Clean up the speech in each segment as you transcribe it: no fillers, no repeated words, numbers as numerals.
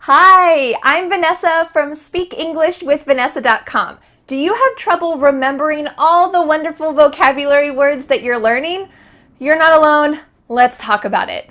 Hi, I'm Vanessa from SpeakEnglishWithVanessa.com. Do you have trouble remembering all the wonderful vocabulary words that you're learning? You're not alone. Let's talk about it.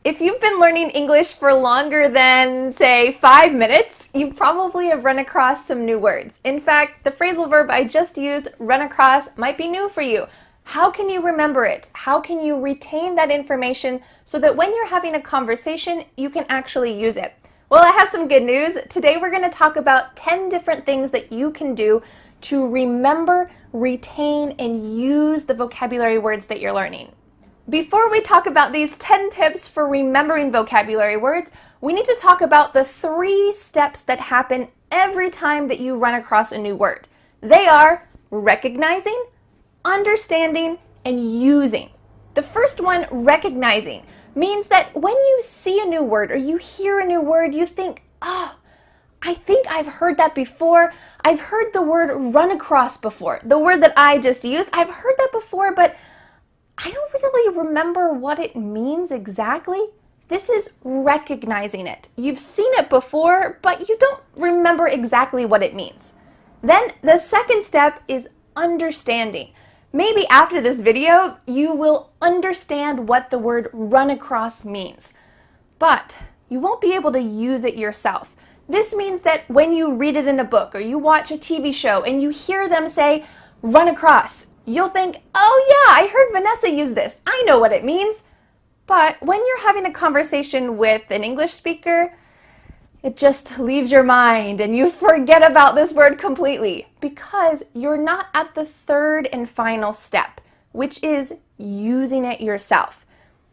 If you've been learning English for longer than, say, 5 minutes, you probably have run across some new words. In fact, the phrasal verb I just used, run across, might be new for you. How can you remember it? How can you retain that information so that when you're having a conversation, you can actually use it? Well, I have some good news. Today we're going to talk about 10 different things that you can do to remember, retain, and use the vocabulary words that you're learning. Before we talk about these 10 tips for remembering vocabulary words, we need to talk about the 3 steps that happen every time that you run across a new word. They are recognizing, understanding, and using. The first one, recognizing, means that when you see a new word or you hear a new word, you think, oh, I think I've heard that before. I've heard the word run across before. The word that I just used, I've heard that before, but I don't really remember what it means exactly. This is recognizing it. You've seen it before, but you don't remember exactly what it means. Then the second step is understanding. Maybe after this video, you will understand what the word run across means, but you won't be able to use it yourself. This means that when you read it in a book or you watch a TV show and you hear them say run across, you'll think, oh yeah, I heard Vanessa use this. I know what it means. But when you're having a conversation with an English speaker, it just leaves your mind and you forget about this word completely because you're not at the third and final step, which is using it yourself.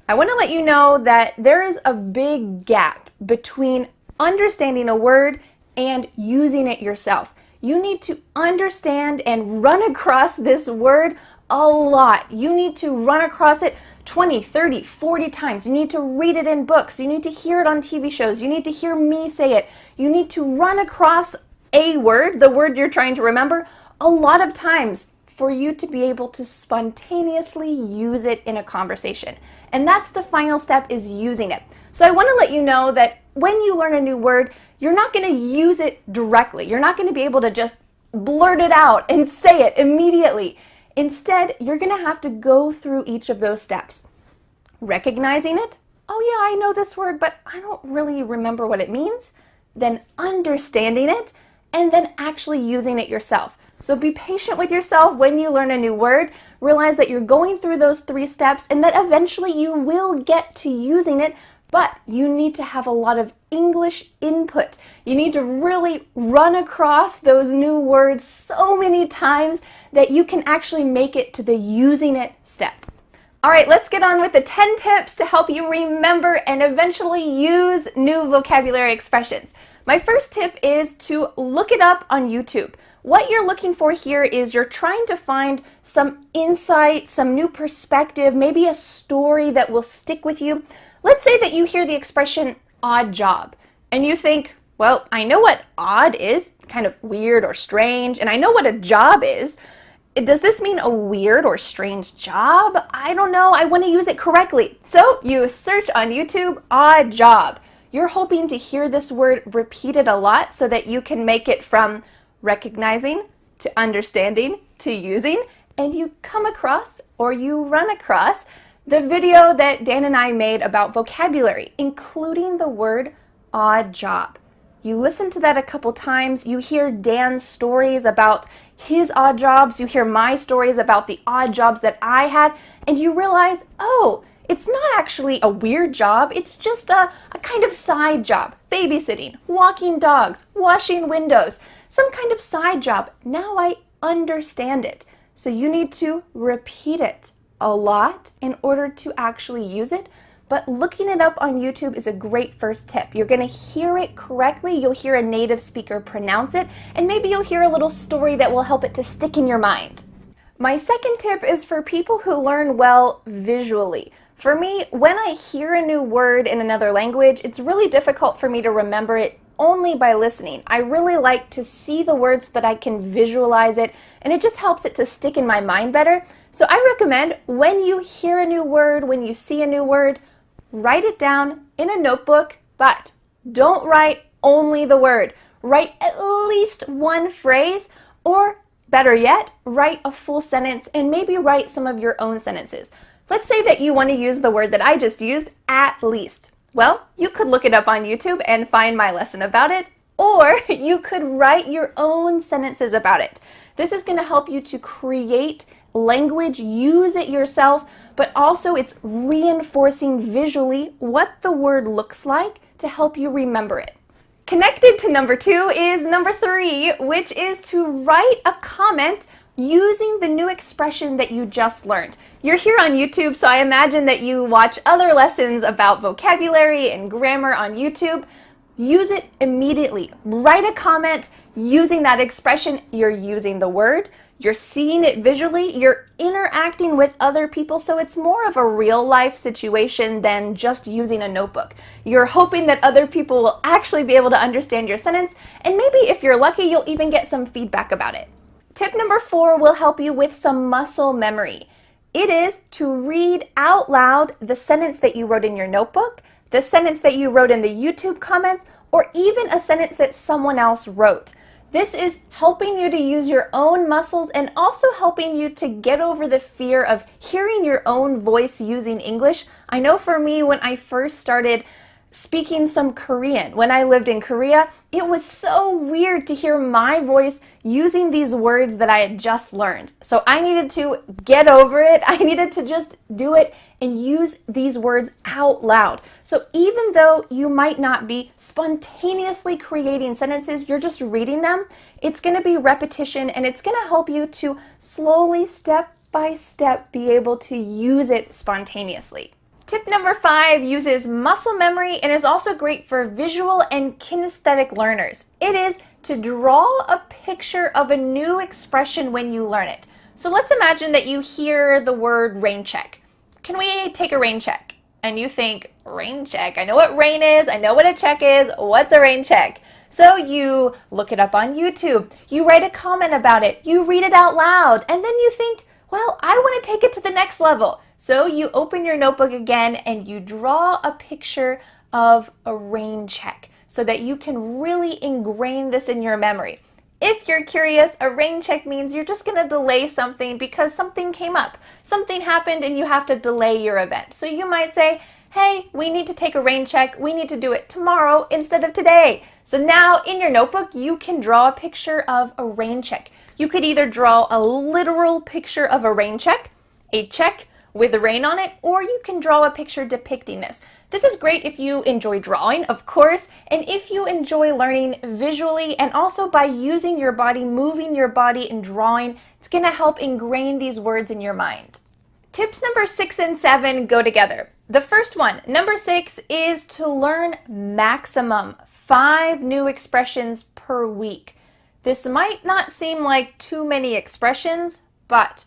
I want to let you know that there is a big gap between understanding a word and using it yourself. You need to understand and run across this word a lot. You need to run across it 20, 30, 40 times. You need to read it in books. You need to hear it on TV shows. You need to hear me say it. You need to run across a word, the word you're trying to remember, a lot of times for you to be able to spontaneously use it in a conversation. And that's the final step, is using it. So I want to let you know that when you learn a new word, you're not going to use it directly. You're not going to be able to just blurt it out and say it immediately. Instead, you're going to have to go through each of those steps. Recognizing it. Oh yeah, I know this word, but I don't really remember what it means. Then understanding it, and then actually using it yourself. So be patient with yourself when you learn a new word. Realize that you're going through those 3 steps and that eventually you will get to using it, but you need to have a lot of English input. You need to really run across those new words so many times that you can actually make it to the using it step. All right, let's get on with the 10 tips to help you remember and eventually use new vocabulary expressions. My first tip is to look it up on YouTube. What you're looking for here is you're trying to find some insight, some new perspective, maybe a story that will stick with you. Let's say that you hear the expression odd job and you think, well, I know what odd is, kind of weird or strange, and I know what a job is. Does this mean a weird or strange job? I don't know. I want to use it correctly. So you search on YouTube, odd job. You're hoping to hear this word repeated a lot so that you can make it from recognizing to understanding to using, and you come across or you run across the video that Dan and I made about vocabulary, including the word odd job. You listen to that a couple times, you hear Dan's stories about his odd jobs, you hear my stories about the odd jobs that I had, and you realize, oh, it's not actually a weird job, it's just a kind of side job. Babysitting, walking dogs, washing windows, some kind of side job. Now I understand it. So you need to repeat it a lot in order to actually use it, but looking it up on YouTube is a great first tip. You're going to hear it correctly, you'll hear a native speaker pronounce it, and maybe you'll hear a little story that will help it to stick in your mind. My second tip is for people who learn well visually. For me, when I hear a new word in another language, it's really difficult for me to remember it only by listening. I really like to see the words so that I can visualize it, and it just helps it to stick in my mind better. So I recommend when you hear a new word, when you see a new word, write it down in a notebook, but don't write only the word. Write at least one phrase, or better yet, write a full sentence and maybe write some of your own sentences. Let's say that you want to use the word that I just used, at least. Well, you could look it up on YouTube and find my lesson about it, or you could write your own sentences about it. This is going to help you to create language, use it yourself, but also it's reinforcing visually what the word looks like to help you remember it. Connected to number 2 is number 3, which is to write a comment using the new expression that you just learned. You're here on YouTube, so I imagine that you watch other lessons about vocabulary and grammar on YouTube. Use it immediately. Write a comment using that expression. You're using the word, you're seeing it visually, you're interacting with other people, so it's more of a real life situation than just using a notebook. You're hoping that other people will actually be able to understand your sentence, and maybe if you're lucky, you'll even get some feedback about it. Tip number 4 will help you with some muscle memory. It is to read out loud the sentence that you wrote in your notebook, the sentence that you wrote in the YouTube comments, or even a sentence that someone else wrote. This is helping you to use your own muscles and also helping you to get over the fear of hearing your own voice using English. I know for me, when I first started speaking some Korean, when I lived in Korea, it was so weird to hear my voice using these words that I had just learned. So I needed to get over it. I needed to just do it and use these words out loud. So even though you might not be spontaneously creating sentences, you're just reading them, it's going to be repetition and it's going to help you to slowly, step by step, be able to use it spontaneously. Tip number 5 uses muscle memory and is also great for visual and kinesthetic learners. It is to draw a picture of a new expression when you learn it. So let's imagine that you hear the word rain check. Can we take a rain check? And you think, rain check? I know what rain is, I know what a check is, what's a rain check? So you look it up on YouTube, you write a comment about it, you read it out loud, and then you think, well, I want to take it to the next level. So you open your notebook again and you draw a picture of a rain check so that you can really ingrain this in your memory. If you're curious, a rain check means you're just going to delay something because something came up. Something happened and you have to delay your event. So you might say, hey, we need to take a rain check. We need to do it tomorrow instead of today. So now in your notebook, you can draw a picture of a rain check. You could either draw a literal picture of a rain check, a check with rain on it, or you can draw a picture depicting this. This is great if you enjoy drawing, of course, and if you enjoy learning visually and also by using your body, moving your body and drawing, it's going to help ingrain these words in your mind. Tips number 6 and 7 go together. The first one, number 6, is to learn maximum 5 new expressions per week. This might not seem like too many expressions, but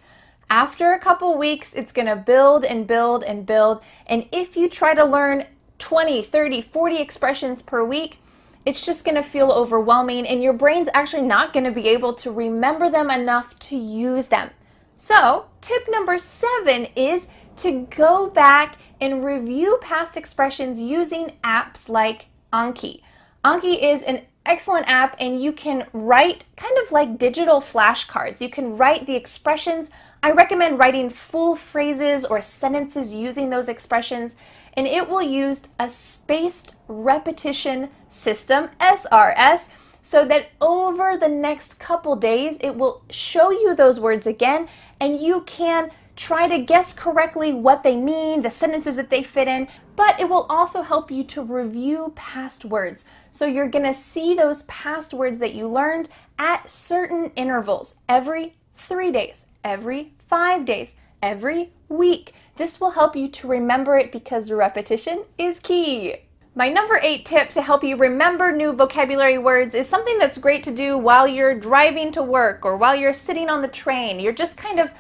after a couple weeks, it's going to build and build and build. And if you try to learn 20, 30, 40 expressions per week, it's just going to feel overwhelming and your brain's actually not going to be able to remember them enough to use them. So, tip number 7 is to go back and review past expressions using apps like Anki. Anki is an excellent app and you can write kind of like digital flashcards. You can write the expressions. I recommend writing full phrases or sentences using those expressions, and it will use a spaced repetition system, SRS, so that over the next couple days, it will show you those words again, and you can try to guess correctly what they mean, the sentences that they fit in, but it will also help you to review past words. So you're going to see those past words that you learned at certain intervals, every 3 days, every 5 days, every week. This will help you to remember it because repetition is key. My number 8 tip to help you remember new vocabulary words is something that's great to do while you're driving to work or while you're sitting on the train. You're just kind of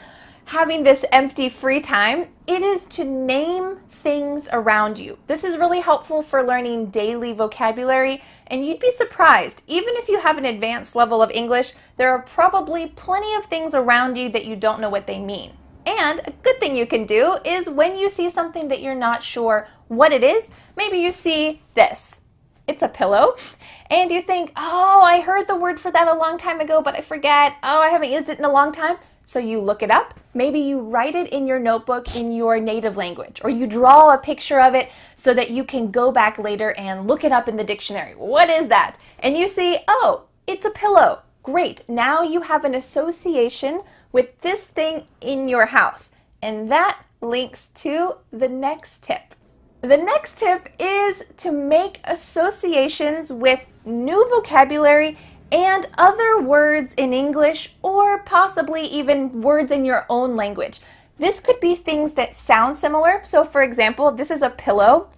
having this empty free time. It is to name things around you. This is really helpful for learning daily vocabulary, and you'd be surprised. Even if you have an advanced level of English, there are probably plenty of things around you that you don't know what they mean. And a good thing you can do is when you see something that you're not sure what it is, maybe you see this. It's a pillow, and you think, oh, I heard the word for that a long time ago, but I forget. Oh, I haven't used it in a long time. So you look it up. Maybe you write it in your notebook in your native language, or you draw a picture of it so that you can go back later and look it up in the dictionary. What is that? And you see, oh, it's a pillow. Great. Now you have an association with this thing in your house. And that links to the next tip. The next tip is to make associations with new vocabulary and other words in English, or possibly even words in your own language. This could be things that sound similar. So for example, this is a pillow.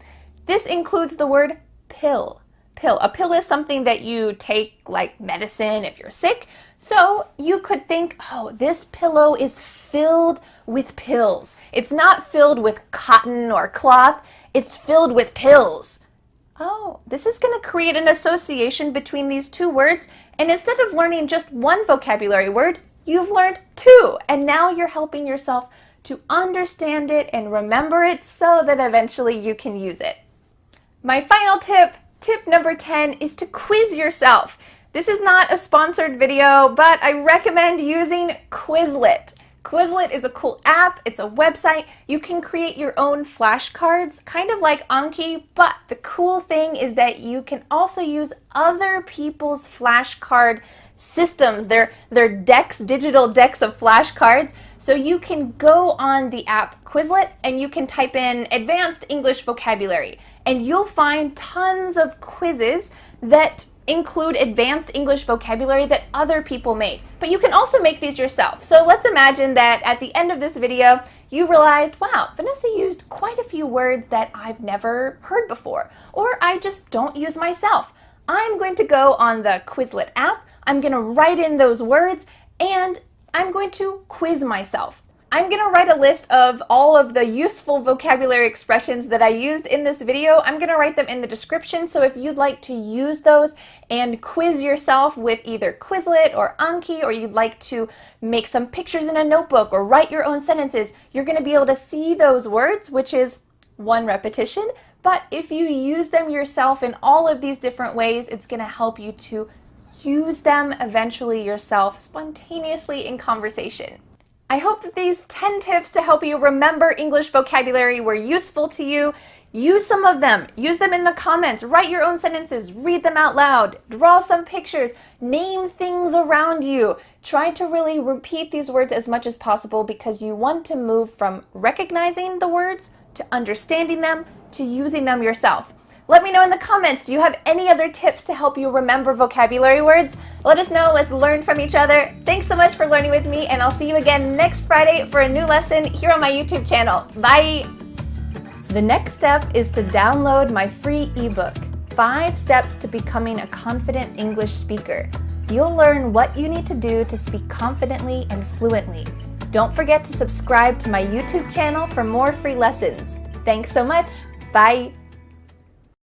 This includes the word pill. Pill. A pill is something that you take like medicine if you're sick. So you could think, oh, this pillow is filled with pills. It's not filled with cotton or cloth. It's filled with pills. Oh, this is going to create an association between these two words. And instead of learning just one vocabulary word, you've learned two. And now you're helping yourself to understand it and remember it so that eventually you can use it. My final tip, tip number 10, is to quiz yourself. This is not a sponsored video, but I recommend using Quizlet. Quizlet is a cool app. It's a website. You can create your own flashcards, kind of like Anki, but the cool thing is that you can also use other people's flashcard systems. They're decks, digital decks of flashcards. So you can go on the app Quizlet and you can type in advanced English vocabulary, and you'll find tons of quizzes that include advanced English vocabulary that other people made. But you can also make these yourself. So let's imagine that at the end of this video, you realized, wow, Vanessa used quite a few words that I've never heard before, or I just don't use myself. I'm going to go on the Quizlet app, I'm going to write in those words, and I'm going to quiz myself. I'm going to write a list of all of the useful vocabulary expressions that I used in this video. I'm going to write them in the description, so if you'd like to use those and quiz yourself with either Quizlet or Anki, or you'd like to make some pictures in a notebook or write your own sentences, you're going to be able to see those words, which is one repetition. But if you use them yourself in all of these different ways, it's going to help you to use them eventually yourself spontaneously in conversation. I hope that these 10 tips to help you remember English vocabulary were useful to you. Use some of them. Use them in the comments. Write your own sentences. Read them out loud. Draw some pictures. Name things around you. Try to really repeat these words as much as possible because you want to move from recognizing the words to understanding them to using them yourself. Let me know in the comments, do you have any other tips to help you remember vocabulary words? Let us know. Let's learn from each other. Thanks so much for learning with me, and I'll see you again next Friday for a new lesson here on my YouTube channel. Bye! The next step is to download my free ebook, 5 Steps to Becoming a Confident English Speaker. You'll learn what you need to do to speak confidently and fluently. Don't forget to subscribe to my YouTube channel for more free lessons. Thanks so much. Bye!